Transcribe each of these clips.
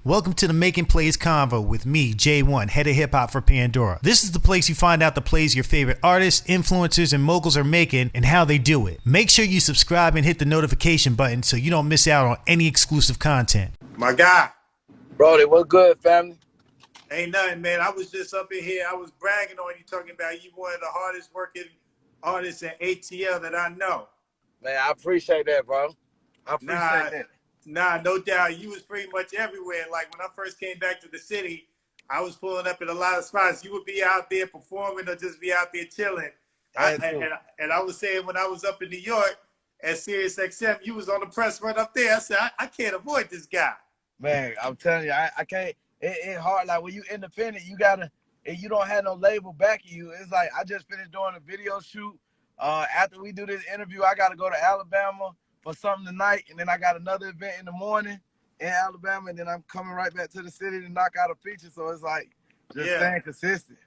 Welcome to the Making Plays Convo with me, J1, head of hip hop for Pandora. This is the place you find out the plays your favorite artists, influencers, and moguls are making and how they do it. Make sure you subscribe and hit the notification button so you don't miss out on any exclusive content. My guy. Brody, what's good, family? Ain't nothing, man. I was just up in here. I was bragging on you, talking about you one of the hardest working artists at ATL that I know. Man, I appreciate that, bro. I appreciate that. Nah, no doubt. You was pretty much everywhere. Like when I first came back to the city, I was pulling up at a lot of spots. You would be out there performing or just be out there chilling. And I was saying when I was up in New York at Sirius XM, you was on the press right up there. I said, I can't avoid this guy. Man, I'm telling you, I can't. It's hard. Like when you independent, you gotta, and you don't have no label backing you. It's like I just finished doing a video shoot. After we do this interview, I gotta go to Alabama for something tonight, and then I got another event in the morning in Alabama, and then I'm coming right back to the city to knock out a feature. So it's like just staying consistent.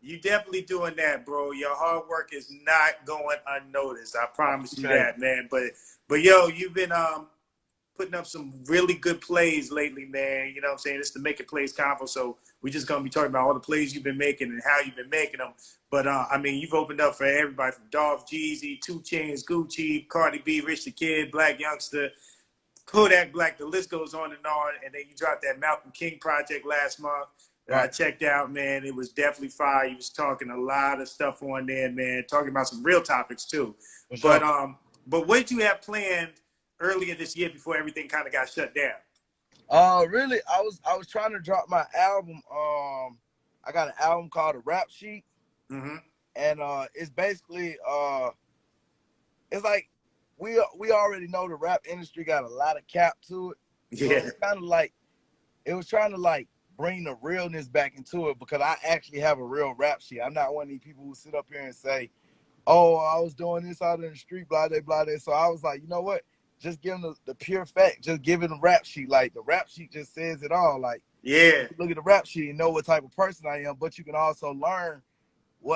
You definitely doing that, bro. Your hard work is not going unnoticed. I promise you that, man. But yo, you've been putting up some really good plays lately, man. You know what I'm saying? It's the Making Plays Convo, so we're just going to be talking about all the plays you've been making and how you've been making them. But, I mean, you've opened up for everybody from Dolph, Jeezy, 2 Chainz, Gucci, Cardi B, Rich the Kid, Black Youngster, Kodak Black, the list goes on. And then you dropped that Malcolm King project last month that I checked out, man. It was definitely fire. You was talking a lot of stuff on there, man, talking about some real topics, too. But what did you have planned earlier this year before everything kind of got shut down? Really, I was trying to drop my album. I got an album called The Rap Sheet. Mm-hmm. And it's basically it's like we already know the rap industry got a lot of cap to it. So it's kind of like it was trying to like bring the realness back into it, because I actually have a real rap sheet. I'm not one of these people who sit up here and say, oh, I was doing this out in the street, blah, blah, blah. So I was like, you know what? Just give them the pure fact. Just give it a rap sheet. Like the rap sheet just says it all. Like, look at the rap sheet and know what type of person I am, but you can also learn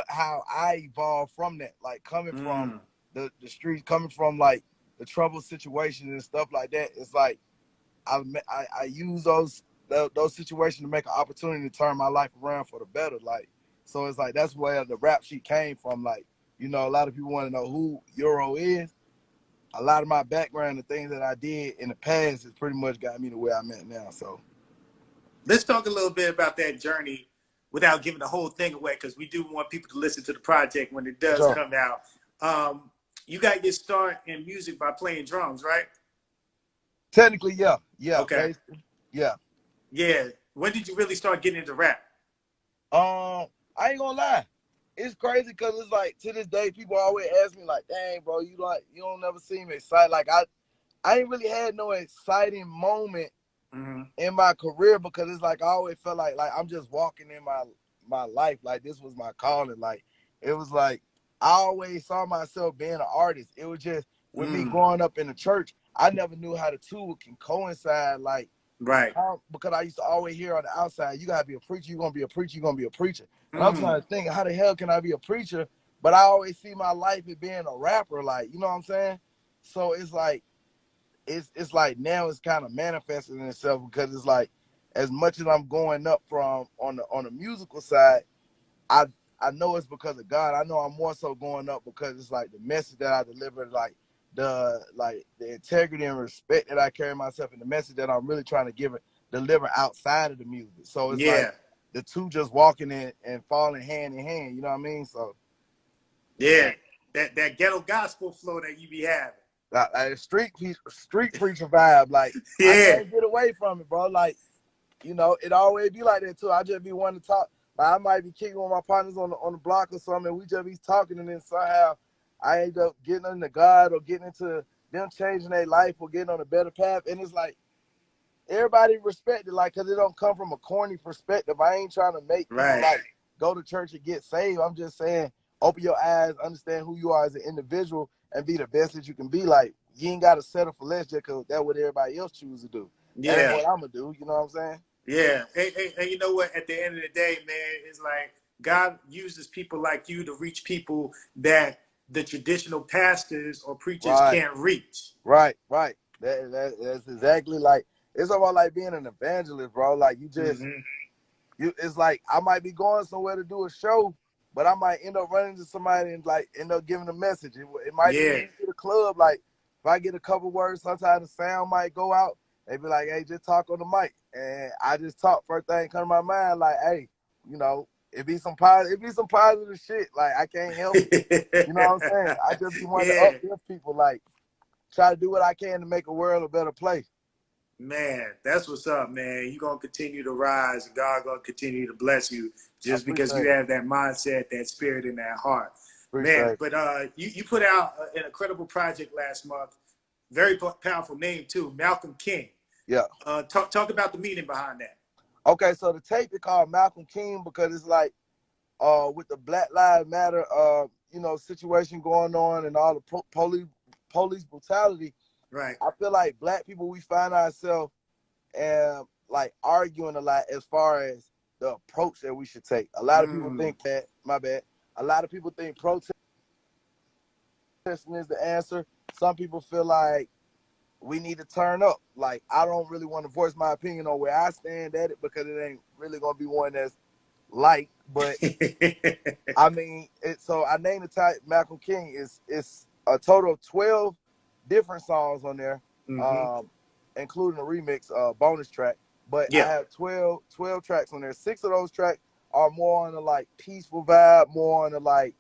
how I evolved from that. Like coming from the streets, coming from like the troubled situations and stuff like that. It's like I use those situations to make an opportunity to turn my life around for the better. Like, so it's like that's where the rap sheet came from. Like, you know, a lot of people want to know who Euro is. A lot of my background, the things that I did in the past, has pretty much got me to where I'm at now. So let's talk a little bit about that journey without giving the whole thing away, because we do want people to listen to the project when it does come out. You got your start in music by playing drums, right? Technically, yeah. Okay. Basically, yeah. When did you really start getting into rap? I ain't gonna lie. It's crazy because it's like to this day, people always ask me like, "Dang, bro, you don't never seem excited." Like I ain't really had no exciting moment in my career, because it's like I always felt like I'm just walking in my life. Like this was my calling. Like it was like I always saw myself being an artist. It was just with me growing up in the church, I never knew how the two can coincide. Like because I used to always hear on the outside, you gotta be a preacher, you're gonna be a preacher, you're gonna be a preacher. And I'm trying to think, how the hell can I be a preacher? But I always see my life as being a rapper, like, you know what I'm saying? So it's like like now it's kind of manifesting itself, because it's like as much as I'm going up from on the musical side, I know it's because of God. I know I'm more so going up because it's like the message that I delivered, like the integrity and respect that I carry myself, and the message that I'm really trying to deliver outside of the music. So it's like the two just walking in and falling hand in hand, you know what I mean? So that ghetto gospel flow that you be having. Like street preacher vibe, like I can't get away from it, bro. Like, you know, it always be like that too. I just be wanting to talk. Like I might be kicking with my partners on the block or something, and we just be talking, and then somehow I end up getting into God or getting into them changing their life or getting on a better path. And it's like everybody respect it, like, because it don't come from a corny perspective. I ain't trying to make people like go to church and get saved. I'm just saying, open your eyes, understand who you are as an individual, and be the best that you can be. Like, you ain't got to settle for less just because that's what everybody else chooses to do. That's what I'm going to do, you know what I'm saying? Yeah. And you know what? At the end of the day, man, it's like God uses people like you to reach people that the traditional pastors or preachers can't reach. Right. That's exactly like it's about like being an evangelist, bro. Like you just Mm-hmm. it's like I might be going somewhere to do a show, but I might end up running into somebody and like end up giving a message. It might Yeah. even be the club. Like if I get a couple words, sometimes the sound might go out. They be like, "Hey, just talk on the mic," and I just talk. First thing come to my mind, like, "Hey, you know, it be some positive shit. Like I can't help it. You know what I'm saying? I just be wanting to Yeah. uplift people. Like try to do what I can to make a world a better place." Man, that's what's up, man. You're going to continue to rise. God going to continue to bless you I just because appreciate you it. have that mindset, that spirit, and that heart. Appreciate Man, it. but you put out an incredible project last month. Very powerful name, too, Malcolm King. Yeah. Talk about the meaning behind that. Okay, so the tape is called Malcolm King because it's like with the Black Lives Matter you know, situation going on and all the police brutality. Right. I feel like black people, we find ourselves like arguing a lot as far as the approach that we should take. A lot of people think that, my bad, a lot of people think protesting is the answer. Some people feel like we need to turn up. Like, I don't really want to voice my opinion on where I stand at it because it ain't really going to be one that's light. But, I mean, so I named the type Malcolm King. It's a total of 12 different songs on there, including a remix bonus track. But I Yeah. have 12 tracks on there. 6 of those tracks are more on the like peaceful vibe, more on the like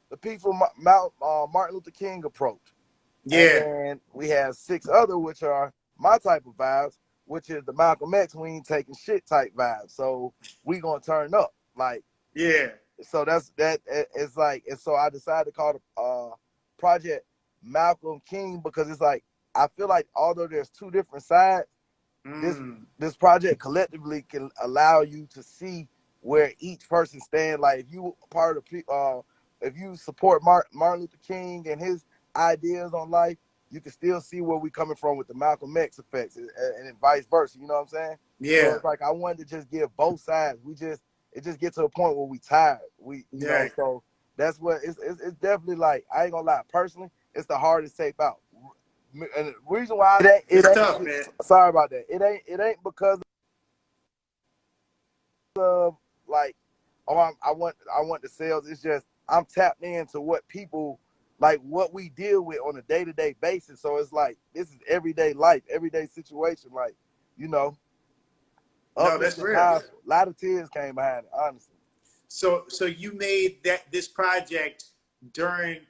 the peaceful Martin Luther King approach. And Yeah. then we have 6 other which are my type of vibes, which is the Malcolm X we ain't taking shit type vibes. So we gonna turn up. Like, Yeah. so that's that. It's like, and so I decided to call the project Malcolm King because it's like I feel like although there's 2 different sides, this project collectively can allow you to see where each person stands. Like if you part of the if you support Martin Luther King and his ideas on life, you can still see where we coming from with the Malcolm X effects and vice versa. You know what I'm saying? So Yeah. it's like I wanted to just give both sides. It just get to a point where we tired. You know, so that's what it's definitely like. I ain't gonna lie, personally, it's the hardest tape out. And the reason why It's tough, man. Sorry about that. It ain't because of like, oh, I want the sales. It's just I'm tapped into what people like, what we deal with on a day-to-day basis. So it's like this is everyday life, everyday situation. Like, you know, No, that's uplifting, real. powerful. A lot of tears came behind it, honestly. So you made this project during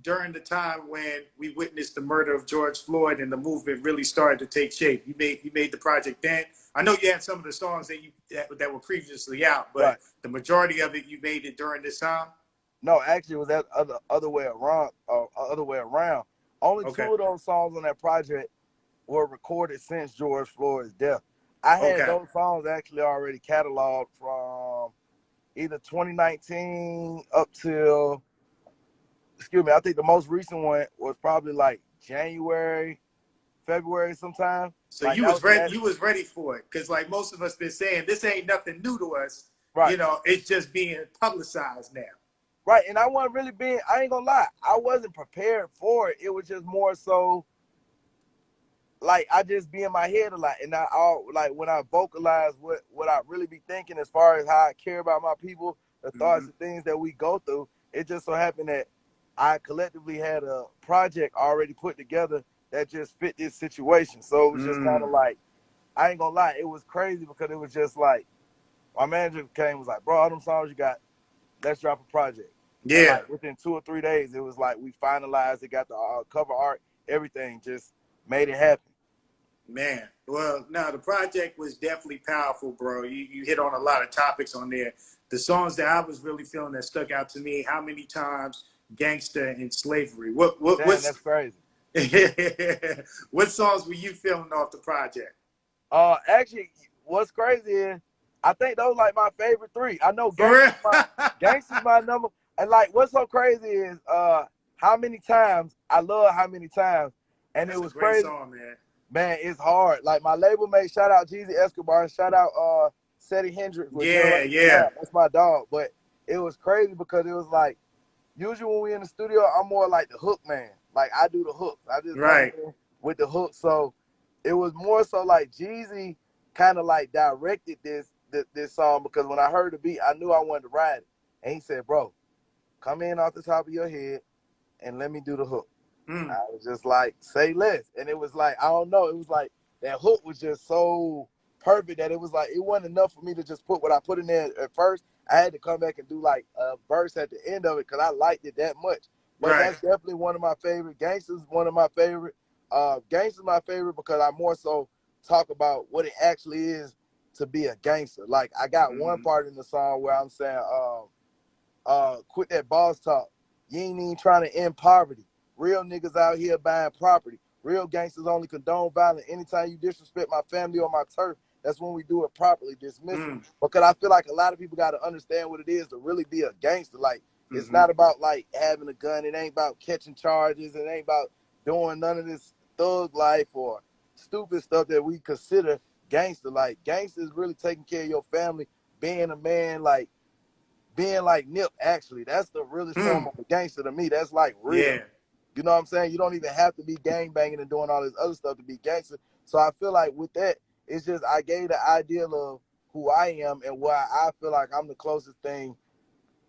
during the time when we witnessed the murder of George Floyd and the movement really started to take shape. You made the project then. I know you had some of the songs that were previously out, but Right. the majority of it you made it during this time. No, actually, it was that other way around. Only Okay. 2 of those songs on that project were recorded since George Floyd's death. I had Okay. those songs actually already cataloged from either 2019 up till, excuse me, I think the most recent one was probably like January, February sometime. So Like you that was was the ready. last. You was ready for it because, like most of us been saying, this ain't nothing new to us. Right. You know, it's just being publicized now. Right, and I wasn't really being. I ain't gonna lie, I wasn't prepared for it. It was just more so like I just be in my head a lot, and like when I vocalize what I really be thinking as far as how I care about my people, the thoughts and things that we go through. It just so happened that I collectively had a project already put together that just fit this situation. So it was just kind of like, I ain't gonna lie, it was crazy because it was just like my manager came and was like, bro, all them songs you got, let's drop a project. Yeah. And like within 2 or 3 days, it was like we finalized it, got the cover art, everything, just made it happen. Man, well, no, the project was definitely powerful, bro. You hit on a lot of topics on there. The songs that I was really feeling that stuck out to me, How Many Times, Gangsta, and Slavery. Damn, that's crazy. What songs were you feeling off the project? Actually, what's crazy is I think those like my favorite 3. I know For Gangsta's my number. And like what's so crazy is How Many Times, I love How Many Times. And That's it was a great crazy. song, man. Man, it's hard. Like my label mate, shout out Jeezy Escobar, shout out Seti Hendrix. Yeah. That's my dog. But it was crazy because it was like, usually when we in the studio, I'm more like the hook man. Like I do the hooks. I just come in with the hook. So it was more so like Jeezy kind of like directed this song, because when I heard the beat, I knew I wanted to ride it. And he said, bro, come in off the top of your head and let me do the hook. I was just like, say less. And it was like, I don't know, it was like that hook was just so perfect that it was like, it wasn't enough for me to just put what I put in there at first. I had to come back and do like a verse at the end of it because I liked it that much. But that's definitely one of my favorite. Gangsta's one of my favorite. Gangsta's my favorite because I more so talk about what it actually is to be a gangster. Like I got one part in the song where I'm saying, quit that boss talk. You ain't even trying to end poverty. Real niggas out here buying property. Real gangsters only condone violence. Anytime you disrespect my family or my turf, that's when we do it properly. Dismiss it. Because I feel like a lot of people got to understand what it is to really be a gangster. Like, it's not about like having a gun. It ain't about catching charges. It ain't about doing none of this thug life or stupid stuff that we consider gangster. Like, gangster is really taking care of your family, being a man, like being like Nip. Actually, that's the realest form of a gangster to me. That's like real. Yeah. You know what I'm saying? You don't even have to be gang banging and doing all this other stuff to be gangster. So I feel like with that, it's just I gave the ideal of who I am and why I feel like I'm the closest thing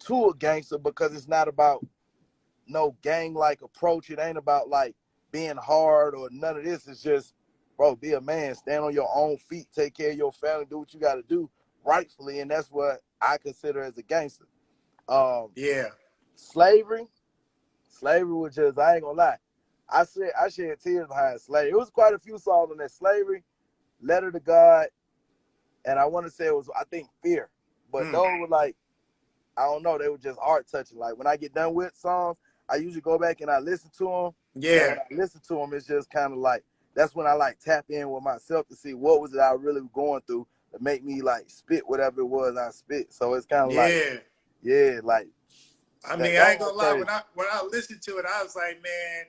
to a gangster, because it's not about no gang-like approach. It ain't about like being hard or none of this. It's just, bro, be a man, stand on your own feet, take care of your family, do what you got to do rightfully, and that's what I consider as a gangster. Slavery was just, I ain't gonna lie, I shed tears behind slavery. It was quite a few songs on that. Slavery, Letter to God, and I want to say it was, I think, Fear. But those were like, I don't know, they were just heart touching. Like when I get done with songs, I usually go back and I listen to them. Yeah. And when I listen to them, it's just kind of like, that's when I like tap in with myself to see what was it I really was going through to make me like spit whatever it was I spit. So it's kind of like, yeah, like. I mean, I ain't gonna lie. When I listened to it, I was like, man,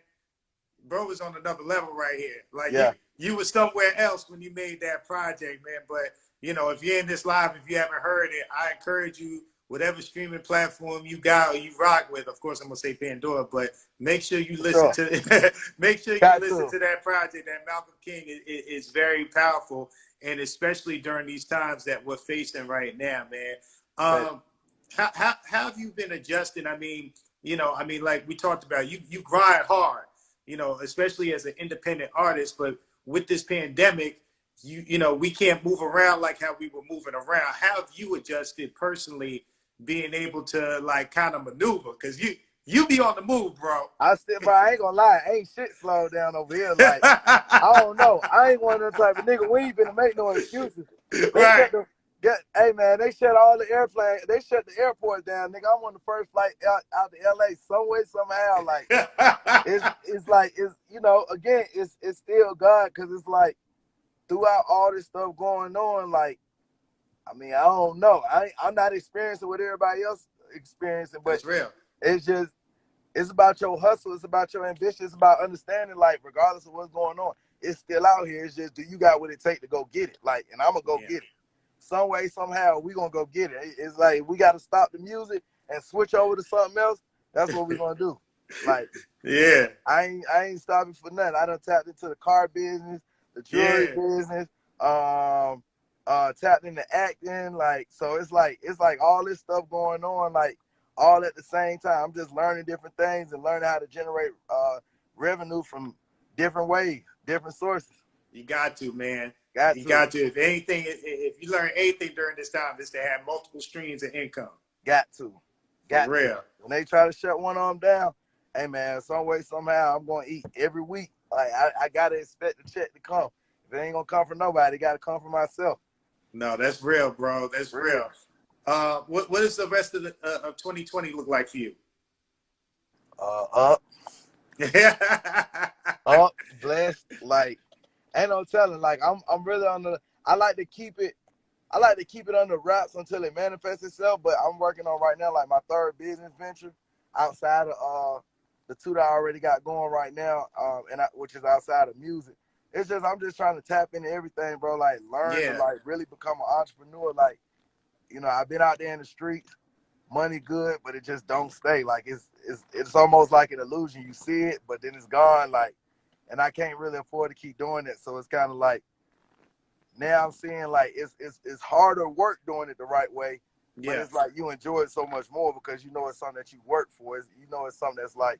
bro was on another level right here. Like you was somewhere else when you made that project, man. But you know, if you're in this live, if you haven't heard it, I encourage you, whatever streaming platform you got or you rock with. Of course, I'm gonna say Pandora, but make sure you listen to make sure you listen to that project. That Malcolm King is very powerful, and especially during these times that we're facing right now, man. How have you been adjusting? I mean, like we talked about, you grind hard, especially as an independent artist. But with this pandemic, we can't move around like how we were moving around. How have you adjusted personally, being able to like kind of maneuver? Because you be on the move, bro. I ain't gonna lie, ain't shit slowed down over here. Like, I don't know. I ain't one of the type of nigga. We ain't finna make no excuses. Hey man, they shut all the airplanes. They shut the airport down, nigga. I'm on the first flight out to LA some way, somehow. Like it's like again, it's still God, because it's like throughout all this stuff going on, like, I mean, I don't know. I'm not experiencing what everybody else experiencing, but it's real. It's just, it's about your hustle. It's about your ambition. It's about understanding, like, regardless of what's going on, it's still out here. It's just, do you got what it take to go get it? Like, and I'm gonna go get it. Some way, somehow, we gonna go get it. It's like, we got to stop the music and switch over to something else. That's what we gonna do. Like, I ain't stopping for nothing. I done tapped into the car business, the jewelry business, tapped into acting. Like, so it's like all this stuff going on, like, all at the same time. I'm just learning different things and learning how to generate revenue from different ways, different sources. You got to, man. You got to. If anything, if you learn anything during this time, is to have multiple streams of income. Got to. For real. When they try to shut one of them down, hey man, some way, somehow, I'm gonna eat every week. Like, I gotta expect the check to come. If it ain't gonna come from nobody, it gotta come from myself. No, that's real, bro. That's real. What does the rest of 2020 look like for you? Up, blessed. Like, ain't no telling. Like, I'm really on the. I like to keep it under wraps until it manifests itself. But I'm working on right now, like, my third business venture outside of the two that I already got going right now, which is outside of music. It's just, I'm just trying to tap into everything, bro. Like, learn to like really become an entrepreneur. Like, I've been out there in the streets, money good, but it just don't stay. Like, it's almost like an illusion. You see it, but then it's gone. Like, and I can't really afford to keep doing it. So it's kind of like now I'm seeing like it's harder work doing it the right way, but it's like you enjoy it so much more because you know it's something that you work for. You know it's something that's like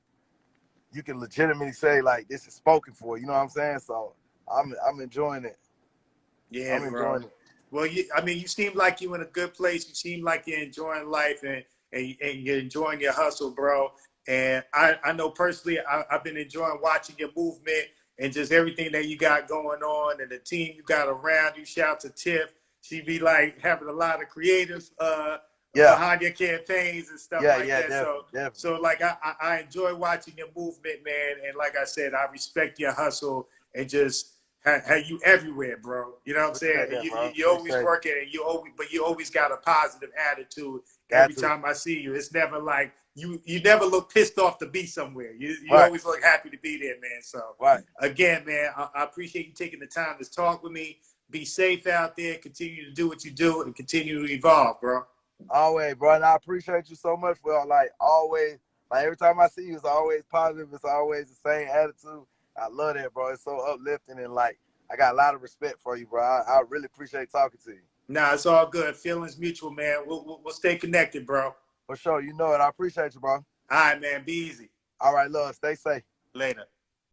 you can legitimately say like this is spoken for. You know what I'm saying? So I'm enjoying it. Yeah, I'm bro. enjoying it. Well, I mean, you seem like you're in a good place. You seem like you're enjoying life and you're enjoying your hustle, bro. And I know personally, I've been enjoying watching your movement and just everything that you got going on and the team you got around you. Shout out to Tiff. She be like having a lot of creatives behind your campaigns and stuff like that. Definitely. So like I enjoy watching your movement, man. And like I said, I respect your hustle and just have you everywhere, bro. You know what I'm saying? You always working, and you always got a positive attitude. Every time I see you, it's never like you never look pissed off to be somewhere. You always look happy to be there, man. So again, man, I appreciate you taking the time to talk with me. Be safe out there. Continue to do what you do and continue to evolve, bro. Always, bro. And I appreciate you so much for like always. Like every time I see you, it's always positive. It's always the same attitude. I love that, bro. It's so uplifting and like I got a lot of respect for you, bro. I really appreciate talking to you. Nah, it's all good. Feelings mutual, man. We'll stay connected, bro. For sure. You know it. I appreciate you, bro. All right, man. Be easy. All right, love. Stay safe. Later.